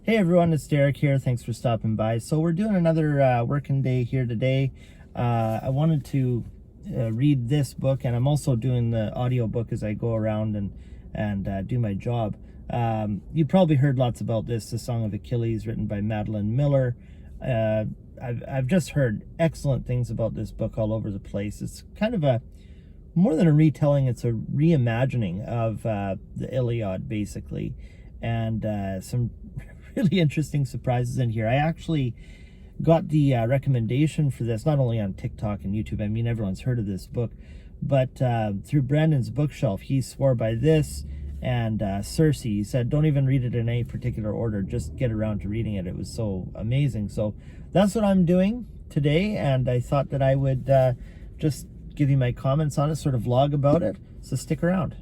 Hey everyone, it's Derek here. Thanks for stopping by. So we're doing another working day here today. I wanted to read this book, and I'm also doing the audio book as I go around and do my job. You probably heard lots about this, The Song of Achilles, written by Madeline Miller. I've just heard excellent things about this book all over the place. It's kind of more than a retelling, it's a reimagining of the Iliad, basically, and some really interesting surprises in here. I actually got the recommendation for this, not only on TikTok and YouTube, I mean, everyone's heard of this book, but through Brandon's bookshelf. He swore by this and Circe. He said, don't even read it in any particular order, just get around to reading it. It was so amazing. So that's what I'm doing today, and I thought that I would just give you my comments on it, sort of vlog about it, so stick around.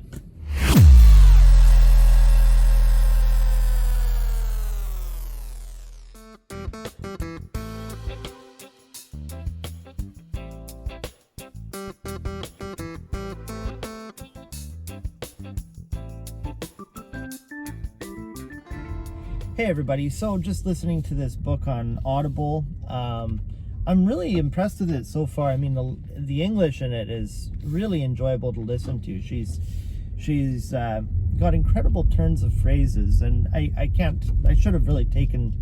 Hey everybody, so just listening to this book on Audible. I'm really impressed with it so far. I mean, the English in it is really enjoyable to listen to. She's got incredible turns of phrases, and I should have really taken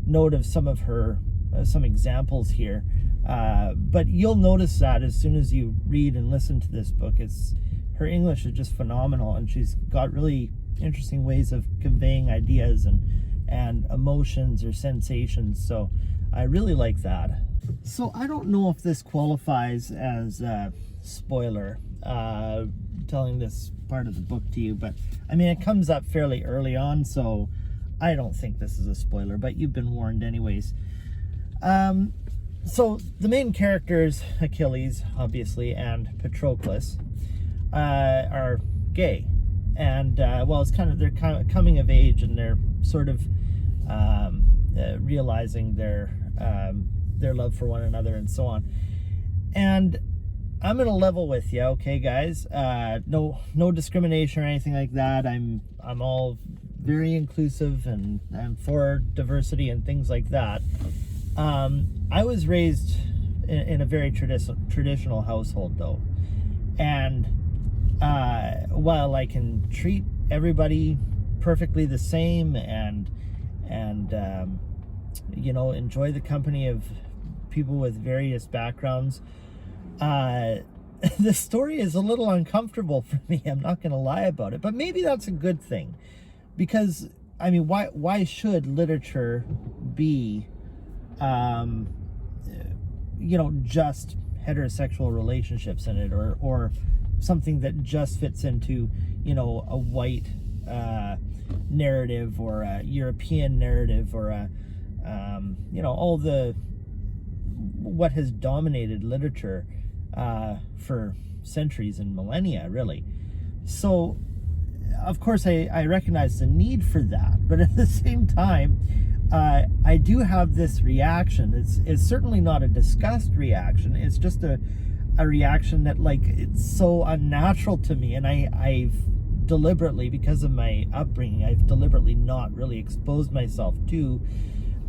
note of some of her some examples here, but you'll notice that as soon as you read and listen to this book, her English is just phenomenal, and she's got really interesting ways of conveying ideas and emotions or sensations. So I really like that. So I don't know if this qualifies as a spoiler, telling this part of the book to you, but I mean, it comes up fairly early on, so I don't think this is a spoiler, but you've been warned anyways. So the main characters, Achilles, obviously, and Patroclus, are gay. And well, they're kind of coming of age, and they're sort of realizing their love for one another and so on. And I'm gonna level with you, okay, guys? No discrimination or anything like that. I'm all very inclusive, and I'm for diversity and things like that. I was raised in a very traditional household, though, and while I can treat everybody perfectly the same and you know, enjoy the company of people with various backgrounds, the story is a little uncomfortable for me. I'm not going to lie about it, but maybe that's a good thing, because I mean, why should literature be you know, just heterosexual relationships in it, or something that just fits into, you know, a white narrative, or a European narrative, or a you know, all what has dominated literature for centuries and millennia, really. So of course I recognize the need for that, but at the same time, I do have this reaction. It's certainly not a disgust reaction. It's just a reaction that, like, it's so unnatural to me, and I've deliberately, because of my upbringing, I've deliberately not really exposed myself to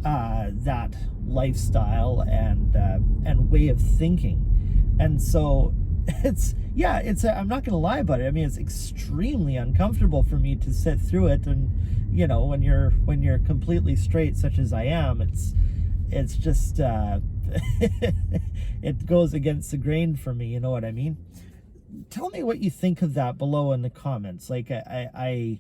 that lifestyle and way of thinking. And so I'm not gonna lie about it. I mean, it's extremely uncomfortable for me to sit through it, and you know, when you're completely straight, such as I am, it's just it goes against the grain for me, you know what I mean? Tell me what you think of that below in the comments. Like, I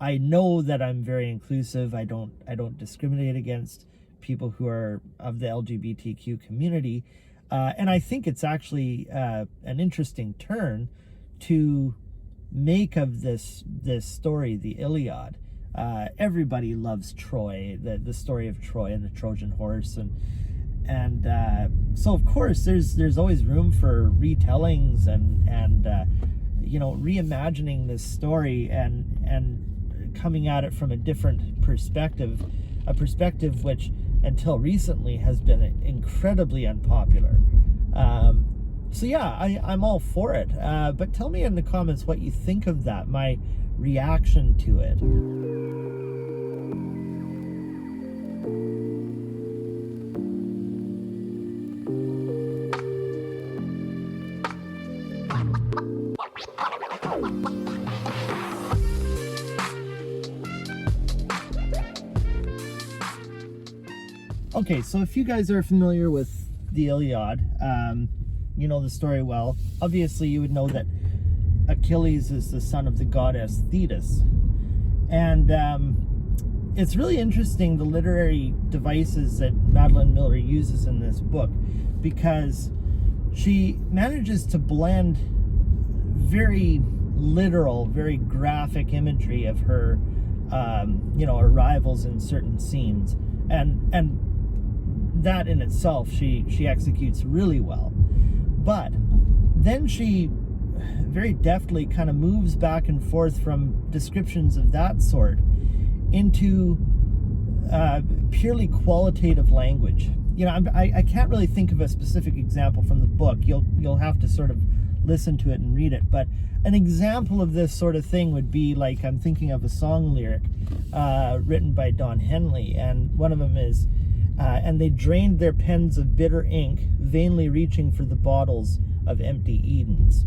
know that I'm very inclusive. I don't discriminate against people who are of the LGBTQ community, and I think it's actually an interesting turn to make of this story, the Iliad. Everybody loves Troy, the story of Troy and the Trojan horse, and so of course there's always room for retellings and you know, reimagining this story and coming at it from a different perspective, a perspective which until recently has been incredibly unpopular. So yeah, I'm all for it, but tell me in the comments what you think of that, my reaction to it. Okay, so if you guys are familiar with the Iliad, you know the story well. Obviously, you would know that Achilles is the son of the goddess Thetis. And it's really interesting, the literary devices that Madeline Miller uses in this book, because she manages to blend very literal, very graphic imagery of her, arrivals in certain scenes. And that in itself, she executes really well. But then she very deftly kind of moves back and forth from descriptions of that sort into purely qualitative language. You know, I can't really think of a specific example from the book. You'll have to sort of listen to it and read it. But an example of this sort of thing would be, like, I'm thinking of a song lyric written by Don Henley, and one of them is, and they drained their pens of bitter ink, vainly reaching for the bottles of empty Edens.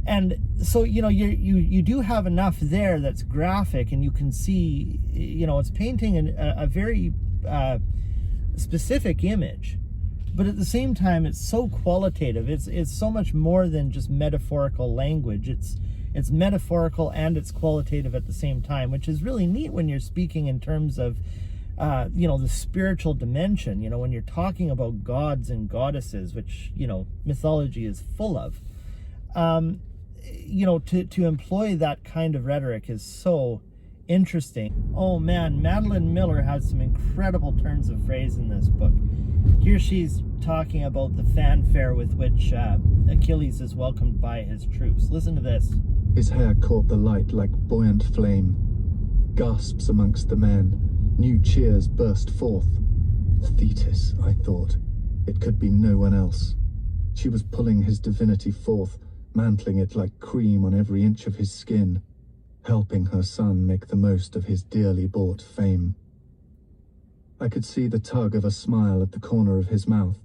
And so, you know, you do have enough there that's graphic, and you can see, you know, it's painting a very specific image, but at the same time, it's so qualitative. It's so much more than just metaphorical language. It's metaphorical and it's qualitative at the same time, which is really neat when you're speaking in terms of the spiritual dimension, you know, when you're talking about gods and goddesses, which, you know, mythology is full of. To employ that kind of rhetoric is so interesting. Oh man, Madeline Miller has some incredible turns of phrase in this book. Here she's talking about the fanfare with which Achilles is welcomed by his troops. Listen to this. His hair caught the light like buoyant flame. Gasps amongst the men. New cheers burst forth. Thetis, I thought. It could be no one else. She was pulling his divinity forth, mantling it like cream on every inch of his skin, helping her son make the most of his dearly bought fame. I could see the tug of a smile at the corner of his mouth.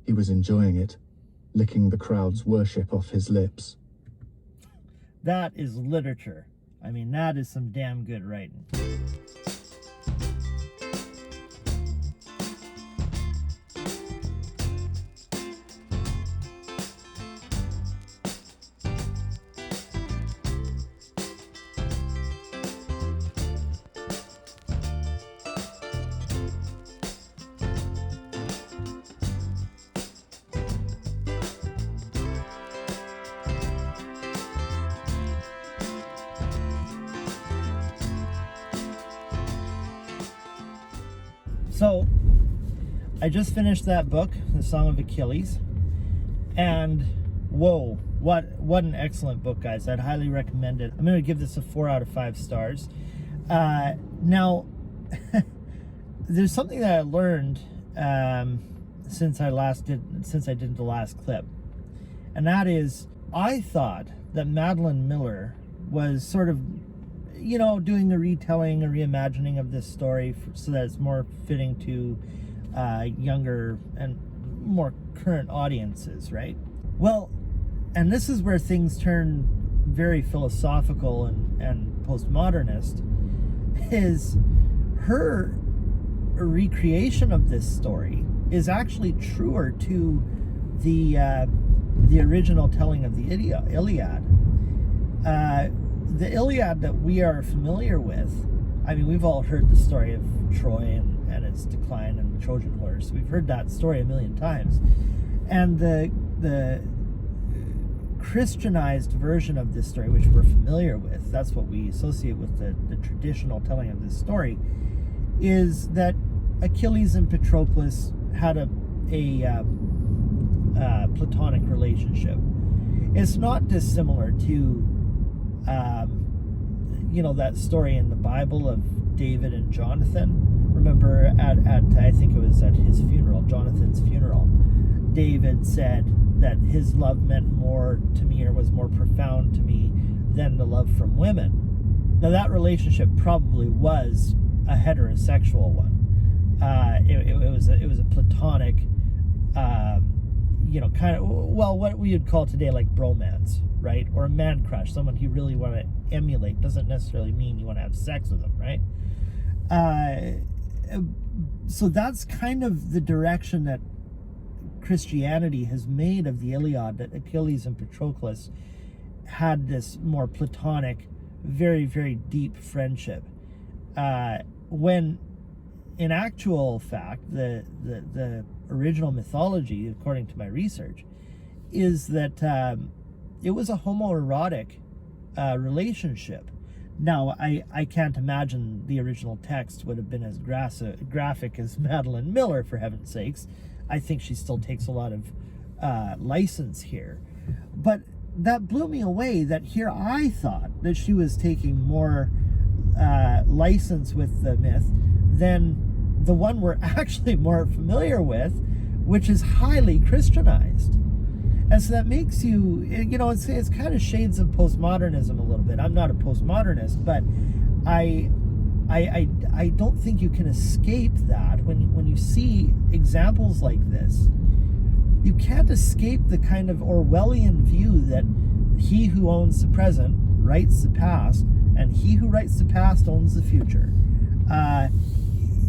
He was enjoying it, licking the crowd's worship off his lips. That is literature. I mean, that is some damn good writing. So, I just finished that book, The Song of Achilles, and whoa, what an excellent book, guys. I'd highly recommend it. I'm going to give this a 4 out of 5 stars. Now, there's something that I learned since I did the last clip, and that is, I thought that Madeline Miller was sort of, you know, doing a retelling, a reimagining of this story so that it's more fitting to younger and more current audiences, right? Well, and this is where things turn very philosophical and postmodernist, is her recreation of this story is actually truer to the original telling of the Iliad. The Iliad that we are familiar with, I mean, we've all heard the story of Troy and its decline and the Trojan horse. We've heard that story a million times. And the Christianized version of this story, which we're familiar with, that's what we associate with the traditional telling of this story, is that Achilles and Patroclus had a platonic relationship. It's not dissimilar to that story in the Bible of David and Jonathan. Remember at I think it was at his funeral, Jonathan's funeral, David said that his love meant more to me, or was more profound to me, than the love from women. Now that relationship probably was a heterosexual one. It was a platonic, kind of, well, what we would call today like bromance, right? Or a man crush, someone you really want to emulate. Doesn't necessarily mean you want to have sex with them, right? so that's kind of the direction that Christianity has made of the Iliad, that Achilles and Patroclus had this more platonic, very, very deep friendship. When in actual fact, the original mythology, according to my research, is that it was a homoerotic relationship. Now, I can't imagine the original text would have been as graphic as Madeline Miller, for heaven's sakes. I think she still takes a lot of license here. But that blew me away, that here I thought that she was taking more license with the myth than the one we're actually more familiar with, which is highly Christianized. And so that makes you, it's kind of shades of postmodernism a little bit. I'm not a postmodernist, but I don't think you can escape that when you see examples like this. You can't escape the kind of Orwellian view that he who owns the present writes the past, and he who writes the past owns the future.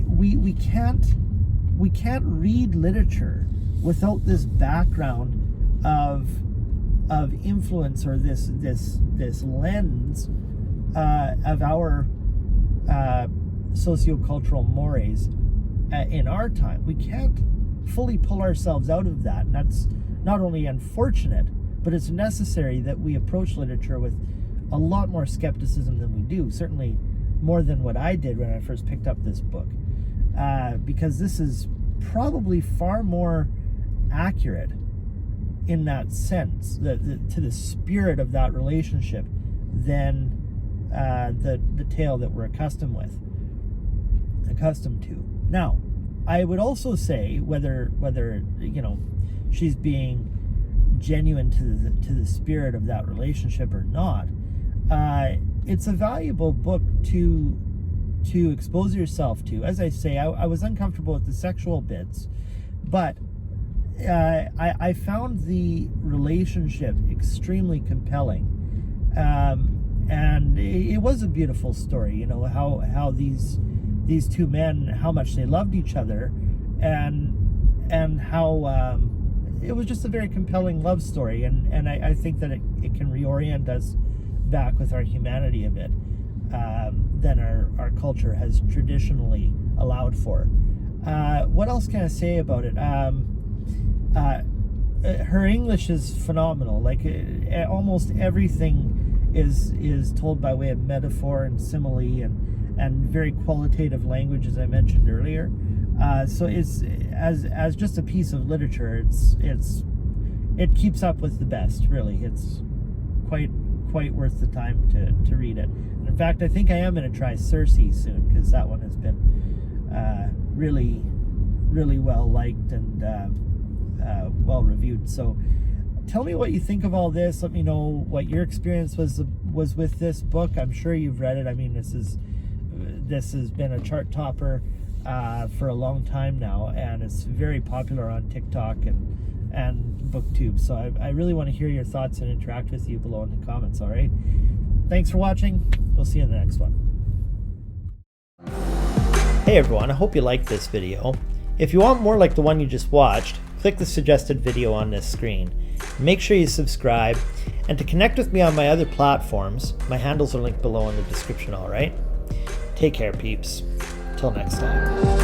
We can't read literature without this background of influence, or this lens of our sociocultural mores in our time. We can't fully pull ourselves out of that, and that's not only unfortunate, but it's necessary that we approach literature with a lot more skepticism than we do, certainly more than what I did when I first picked up this book, because this is probably far more accurate in that sense, to the spirit of that relationship, than the tale that we're accustomed to. Now, I would also say, whether she's being genuine to the spirit of that relationship or not, it's a valuable book to expose yourself to. As I say, I was uncomfortable with the sexual bits, but I found the relationship extremely compelling, and it was a beautiful story. How these two men, how much they loved each other, and how it was just a very compelling love story. And I think that it can reorient us back with our humanity a bit than our culture has traditionally allowed for. What else can I say about it? Her English is phenomenal. Like, almost everything is told by way of metaphor and simile and very qualitative language, as I mentioned earlier. So it's as just a piece of literature, it keeps up with the best. Really, it's quite worth the time to read it. And in fact, I think I am going to try Circe soon, because that one has been really, really well liked and well reviewed. So tell me what you think of all this. Let me know what your experience was with this book. I'm sure you've read it. I mean, this has been a chart topper for a long time now, and it's very popular on TikTok and BookTube. So I really want to hear your thoughts and interact with you below in the comments. All right, thanks for watching. We'll see you in the next one. Hey everyone, I hope you liked this video. If you want more like the one you just watched, click the suggested video on this screen. Make sure you subscribe, and to connect with me on my other platforms, my handles are linked below in the description. All right, take care, peeps. Till next time.